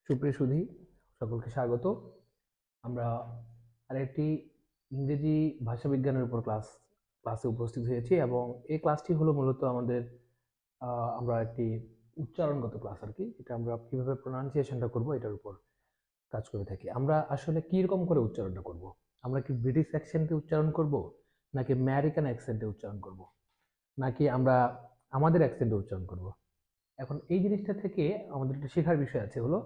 সুপ্রিয় সুধী, সকলকে স্বাগত। আমরা আরেকটি ইংরেজি ভাষাবিজ্ঞানের উপর ক্লাসে উপস্থিত হয়েছি এবং এই ক্লাসটি হলো মূলত আমাদের আমরা একটি উচ্চারণগত ক্লাস আর কি। এটা আমরা কিভাবে প্রোনাউন্সিয়েশনটা করব এটার উপর কাজ করে থাকি। আমরা আসলে কি রকম করে উচ্চারণটা করব? আমরা কি ব্রিটিশ অ্যাকসেন্টে উচ্চারণ করব, নাকি আমেরিকান অ্যাকসেন্টে উচ্চারণ করব, নাকি আমরা আমাদের অ্যাকসেন্টে উচ্চারণ করব? এখন এই জিনিসটা থেকে আমাদের একটা শেখার বিষয় আছে, হলো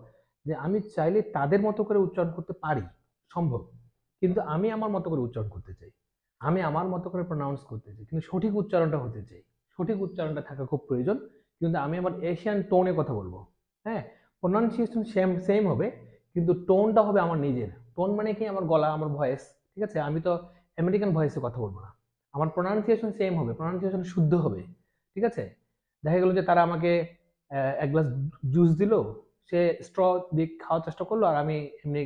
যে আমি চাইলে তাদের মতো করে উচ্চারণ করতে পারি, সম্ভব, কিন্তু আমি আমার মতো করে উচ্চারণ করতে চাই, আমি আমার মতো করে প্রনাউন্স করতে চাই, কিন্তু সঠিক উচ্চারণটা হতে চাই। সঠিক উচ্চারণটা থাকা খুব প্রয়োজন, কিন্তু আমি আমার এশিয়ান টোনে কথা বলবো। হ্যাঁ, প্রনাউন্সিয়েশন সেম সেম হবে, কিন্তু টোনটা হবে আমার নিজের। টোন মানে কি? আমার গলা, আমার ভয়েস। ঠিক আছে, আমি তো আমেরিকান ভয়েসে কথা বলবো না। আমার প্রনাউন্সিয়েশন সেম হবে, প্রনাউন্সিয়েশন শুদ্ধ হবে। ঠিক আছে, দেখা গেল যে তারা আমাকে এক গ্লাস জুস দিল, সে স্ট্র দিয়ে খাওয়ার চেষ্টা করলো, আর আমি এমনি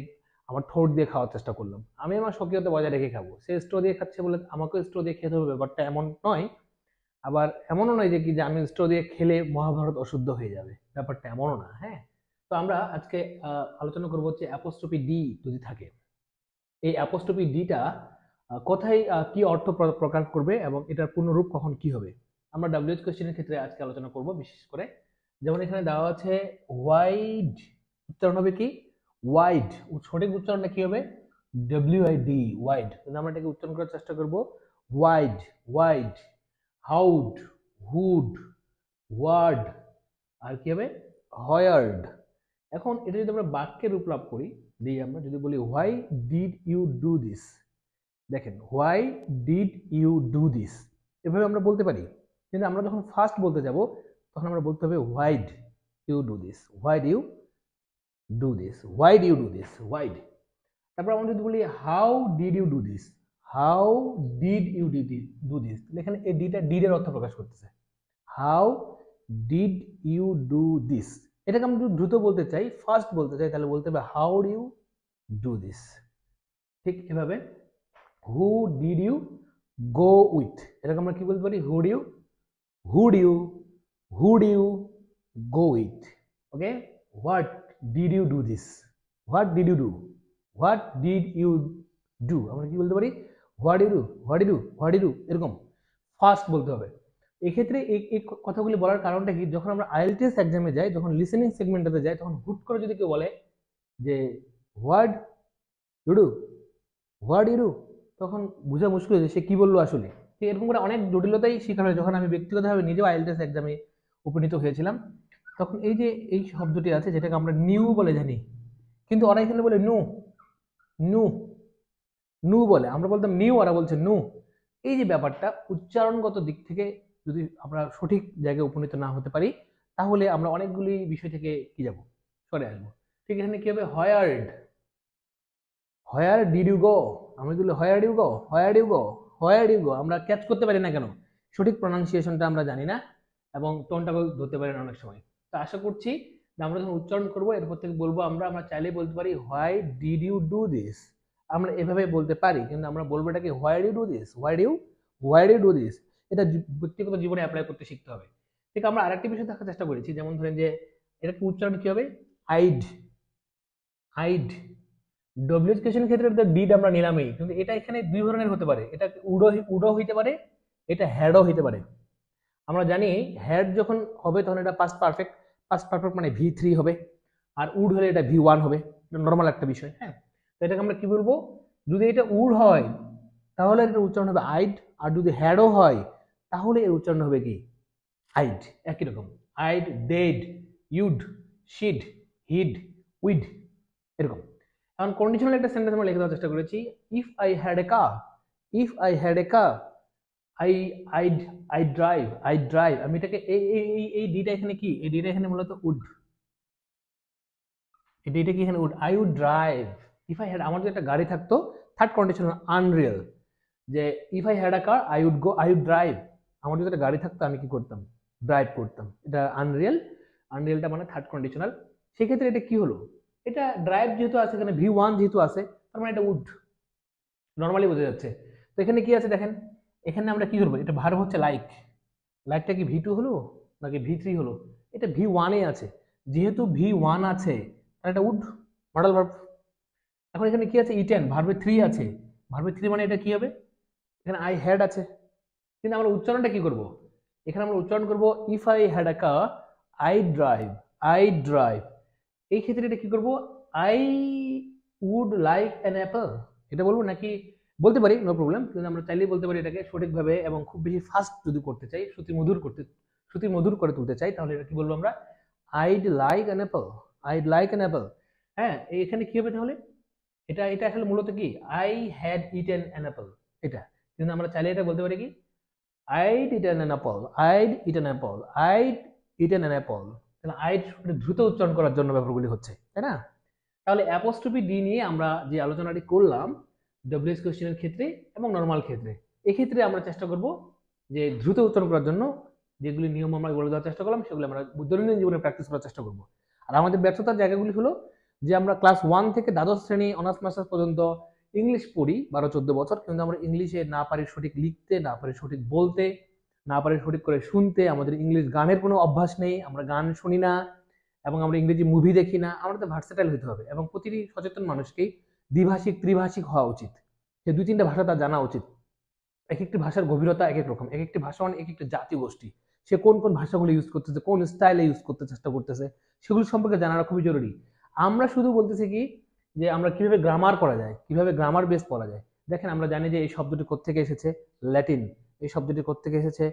আমার ঠোঁট দিয়ে খাওয়ার চেষ্টা করলাম। আমি আমার স্বকীয়তা বজায় রেখে খাবো, সে স্ট্র দিয়ে খাচ্ছে বলে আমাকেও স্ট্র দিয়ে খেতে হবে, ব্যাপারটা এমন নয়। আবার এমনও নয় যে কি যে আমি স্ট্র দিয়ে খেলে মহাভারত অশুদ্ধ হয়ে যাবে, ব্যাপারটা এমনও না। হ্যাঁ, তো আমরা আজকে আলোচনা করবো হচ্ছে অ্যাপোস্ট্রফি ডি যদি থাকে, এই অ্যাপোস্ট্রফি ডিটা কোথায় কি অর্থ প্রকাশ করবে এবং এটার পূর্ণরূপ কখন কি হবে, আমরা ডাব্লিউএইচ কোশ্চেনের ক্ষেত্রে আজকে আলোচনা করব বিশেষ করে। যেমন এখানে দেওয়া আছে ওয়াইড, উচ্চারণ হবে কি? ওয়াইড। সঠিক উচ্চারণটা কি হবে? ডব্লিউআইডি, ওয়াইড। কিন্তু আমরা এটাকে উচ্চারণ করার চেষ্টা করব ওয়াইড, ওয়াইড। হাউড, হুড, ওয়ার্ড, আর কি হবে? হয়ার্ড। এখন এটা যদি আমরা বাক্যে রূপ লাভ করি, দিই আমরা যদি বলি why did you do this, দেখেন why did you do this, এভাবে আমরা বলতে পারি। কিন্তু আমরা যখন ফার্স্ট বলতে যাব তখন আমরা বলতে হবে why'd you do this, why'd you do this, why'd you do this, why'd. তারপর আমরা যদি বলি how did you do this, how did you do this, এখানে এই ডিটা ডিড এর অর্থ প্রকাশ করতেছে। How did you do this, এটাকে আমরা যদি দ্রুত বলতে চাই, ফার্স্ট বলতে চাই, তাহলে বলতে হবে how do you do this. ঠিক এভাবে who did you go with, এটাকে আমরা কি বলতে পারি? Who'd you, who'd you, who'd you go with. Okay, what did you do this, what did you do, what did you do, আমরা কি বলতে পারি? What you do, what you do, what you do, এরকম first বলতে হবে। এক্ষেত্রে এই কথাগুলি বলার কারণটা কি? যখন আমরা আইএলটিএস এক্সামে যাই, যখন লিসেনিং সেগমেন্টটাতে যাই, তখন হুট করে যদি কেউ বলে যে what you do, what you do, তখন বোঝা মুশকিল হয়েছে সে কি বললো আসলে। ঠিক এরকম করে অনেক জটিলতাই শিকার হয়। যখন আমি ব্যক্তিগতভাবে নিজেও আইএলটিএস এক্সামে উপনীত হয়েছিলাম, তখন এই যে এই শব্দটি আছে যেটাকে আমরা নিউ বলে জানি, কিন্তু ওরা এখানে বলে নু, নু, নু বলে, আমরা বলতাম নিউ, ওরা বলছে নু। এই যে ব্যাপারটা, উচ্চারণগত দিক থেকে যদি আমরা সঠিক জায়গায় উপনীত না হতে পারি, তাহলে আমরা অনেকগুলি বিষয় থেকে কি যাব, সরে আসবো। ঠিক এখানে কি হবে? হয়ার্ড, হোয়ার ডিড ইউ গো, আমরা যদি where you go, where you go, where you go, আমরা ক্যাচ করতে পারি না কেন? সঠিক প্রনাউন্সিয়েশনটা আমরা জানি না এবং টোনটা ধরতে পারি না অনেক সময়। তো আশা করছি যে আমরা যখন উচ্চারণ করবো এরপর থেকে বলবো, আমরা আমরা চাইলেই বলতে পারি why did you do this, আমরা এভাবে বলতে পারি, কিন্তু আমরা বলবো এটাকে why do do this, why do do this. এটা ব্যক্তিগত জীবনে অ্যাপ্লাই করতে শিখতে হবে। ঠিক আমরা আরেকটি বিষয় দেখার চেষ্টা করেছি, যেমন ধরেন যে এটাকে উচ্চারণ কি হবে? I'd, I'd. ডব্লিউএইচকেশন ক্ষেত্রে তো ডিড আমরা নিলামই, কিন্তু এটা এখানে দুই ধরনের হতে পারে। এটা উডো উডো হইতে পারে, এটা হ্যাডও হইতে পারে। আমরা জানি হ্যাড যখন হবে তখন এটা পাস্ট পারফেক্ট, পাস্ট পারফেক্ট মানে ভি3 হবে, আর উড হলে এটা ভি1 হবে। নর্মাল একটা বিষয়। হ্যাঁ, তো এটাকে আমরা কি বলবো? যদি এটা উড হয় তাহলে এর উচ্চারণ হবে আইড, আর যদি হ্যাডও হয় তাহলে এর উচ্চারণ হবে কি? আইড। একই রকম, আইড, ডেড, ইউড, শিড, হিড, উইড, এরকম। এখন কন্ডিশনাল একটা সেন্টেন্স আমরা লিখে দেওয়ার চেষ্টা করেছি। If I had a car, if I had a car, I I'd, I drive, I drive. আমি এটাকে এই ডিটা এখানে কি? এই ডিটা এখানে মূলত উড, এই ডিটা কি এখানে would, I would drive. If I had, আমার যদি একটা গাড়ি থাকতো, থার্ড কন্ডিশনাল আনরিয়েল, যে if I had a car I would go, I would drive. আমার যদি একটা গাড়ি থাকতো আমি কি করতাম? ড্রাইভ করতাম। এটা আনরিয়েল, আনরিয়েলটা মানে থার্ড কন্ডিশনাল। সেক্ষেত্রে এটা কি হলো? এটা ড্রাইভ যেহেতু আছে, এখানে ভি1 যেহেতু আছে, তার মানে এটা উড, নর্মালি বোঝা যাচ্ছে। তো এখানে কি আছে দেখেন, এখানে আমরা কি করবো? এটা ভার্ব হচ্ছে লাইক, লাইকটা কি ভি2 হলো নাকি ভি3 হলো? এটা ভি1 এ আছে। যেহেতু ভি1 আছে আর এটা উড, মডাল ভার্ব। এখন এখানে কি আছে, ইটেন, ভার্বে 3 আছে। ভার্বে 3 মানে এটা কি হবে, এখানে আই হ্যাড আছে, কিন্তু আমরা উচ্চারণটা কি করব, এখানে আমরা উচ্চারণ করব if I had a car I drive, I drive. এই ক্ষেত্রে এটা কি করব, I would like an apple, এটা বলবো নাকি, বলতে পারি, নো প্রবলেম, কিন্তু আমরা চাইলেই বলতে পারি এটাকে সঠিকভাবে এবং খুব বেশি ফাস্ট যদি করতে চাই, শ্রুতি মধুর করে তুলতে চাই, তাহলে এটা কি বলবো আমরা, I'd like an apple, I'd like an apple. হ্যাঁ, এখানে কি হবে তাহলে, এটা এটা আসলে মূলত কি, I had eaten an apple, এটা। কিন্তু আমরা চাইলে এটা বলতে পারি কি, I'd eaten an apple, I'd eaten apple, I'd eaten an apple. তাহলে আইড দ্রুত উচ্চারণ করার জন্য ব্যাপারগুলি হচ্ছে, তাই না? তাহলে অ্যাপোস্ট্রফি ডি নিয়ে আমরা যে আলোচনাটি করলাম ডব্লিউএস কোশ্চেনের ক্ষেত্রে এবং নর্মাল ক্ষেত্রে, এক্ষেত্রে আমরা চেষ্টা করব যে দ্রুত উচ্চারণ করার জন্য যেগুলি নিয়ম আমরা বলে দেওয়ার চেষ্টা করলাম, সেগুলো আমরা দৈনন্দিন জীবনে প্র্যাকটিস করার চেষ্টা করব। আর আমাদের ব্যর্থতার জায়গাগুলি হলো যে আমরা ক্লাস 1 থেকে দ্বাদশ শ্রেণী অনার্স মাস্টার্স পর্যন্ত ইংলিশ পড়ি 12-14 বছর, কিন্তু আমরা ইংলিশে না পারি সঠিক লিখতে, না পারি সঠিক বলতে, না পারি সঠিক করে শুনতে, আমাদের ইংলিশ গানের কোনো অভ্যাস নেই, আমরা গান শুনি না, এবং আমরা ইংরেজি মুভি দেখি না। আমাদের ভার্সেটাইল হতে হবে এবং প্রতিটি সচেতন মানুষকেই দ্বিভাষিক ত্রিভাষিক হওয়া উচিত, যে 2-3টা ভাষা তার জানা উচিত। এক একটি ভাষার গভীরতা এক এক রকম, এক একটি ভাষা মানে এক একটা জাতি গোষ্ঠী, সে কোন কোন ভাষাগুলো ইউজ করতেছে, কোন স্টাইলে ইউজ করতে চেষ্টা করতেছে, সেগুলো সম্পর্কে জানাটা খুবই জরুরি। আমরা শুধু বলতেছি কি যে আমরা কিভাবে গ্রামার করা যায়, কিভাবে গ্রামার বেস পড়া যায়। দেখেন, আমরা জানি যে এই শব্দটি কোত্থেকে এসেছে, ল্যাটিন, এই শব্দটি কোত্থেকে এসেছে,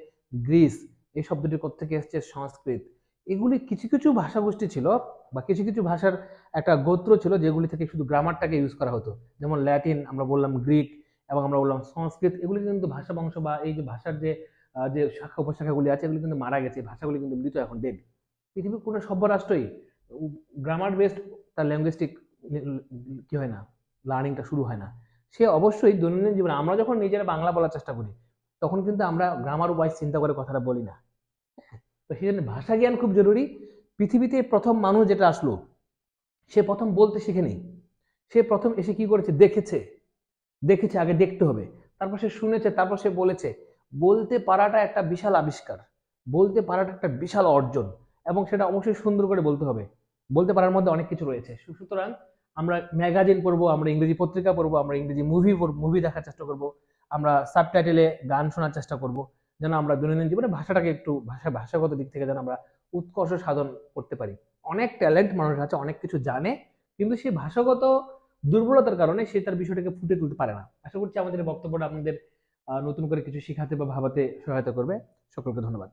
গ্রিস, এই শব্দটি কোত্থেকে এসেছে, সংস্কৃত। এগুলি কিছু কিছু ভাষাগোষ্ঠী ছিল বা কিছু কিছু ভাষার একটা গোত্র ছিল যেগুলি থেকে শুধু গ্রামারটাকে ইউজ করা হতো, যেমন ল্যাটিন, আমরা বললাম গ্রিক, এবং আমরা বললাম সংস্কৃত। এগুলি কিন্তু ভাষা বংশ বা এই যে ভাষার যে যে শাখা উপশাখাগুলি আছে, এগুলি কিন্তু মারা গেছে, ভাষাগুলি কিন্তু মৃত, এখন ডেড। পৃথিবীর কোনো সভ্য রাষ্ট্রই গ্রামার বেসড তার ল্যাঙ্গুয়েজটিক কি হয় না, লার্নিংটা শুরু হয় না। সে অবশ্যই দৈনন্দিন জীবনে আমরা যখন নিজেরা বাংলা বলার চেষ্টা করি, তখন কিন্তু আমরা গ্রামার ওয়াইজ চিন্তা করে কথাটা বলি না। তো সেই জন্য ভাষা জ্ঞান খুব জরুরি। পৃথিবীতে প্রথম মানুষ যেটা আসলো, সে প্রথম বলতে শিখেনি, সে প্রথম এসে কি করেছে, দেখেছে, দেখেছে, আগে দেখতে হবে, তারপর সে শুনেছে, তারপর সে বলেছে। বলতে পারাটা একটা বিশাল আবিষ্কার, বলতে পারাটা একটা বিশাল অর্জন, এবং সেটা অবশ্যই সুন্দর করে বলতে হবে। বলতে পারার মধ্যে অনেক কিছু রয়েছে। সুতরাং আমরা ম্যাগাজিন পড়বো, আমরা ইংরেজি পত্রিকা পড়বো, আমরা ইংরেজি মুভি দেখার চেষ্টা করব, আমরা সাবটাইটেলে গান শোনার চেষ্টা করব, যেন আমরা দৈনন্দিন জীবনে ভাষাটাকে একটু ভাষাগত দিক থেকে যেন আমরা উৎকর্ষ সাধন করতে পারি। অনেক ট্যালেন্ট মানুষ আছে, অনেক কিছু জানে, কিন্তু সেই ভাষাগত দুর্বলতার কারণে সে তার বিষয়টাকে ফুটে তুলতে পারে না। আশা করছি আমাদের এই বক্তব্যটা আপনাদের নতুন করে কিছু শেখাতে বা ভাবাতে সহায়তা করবে। সকলকে ধন্যবাদ।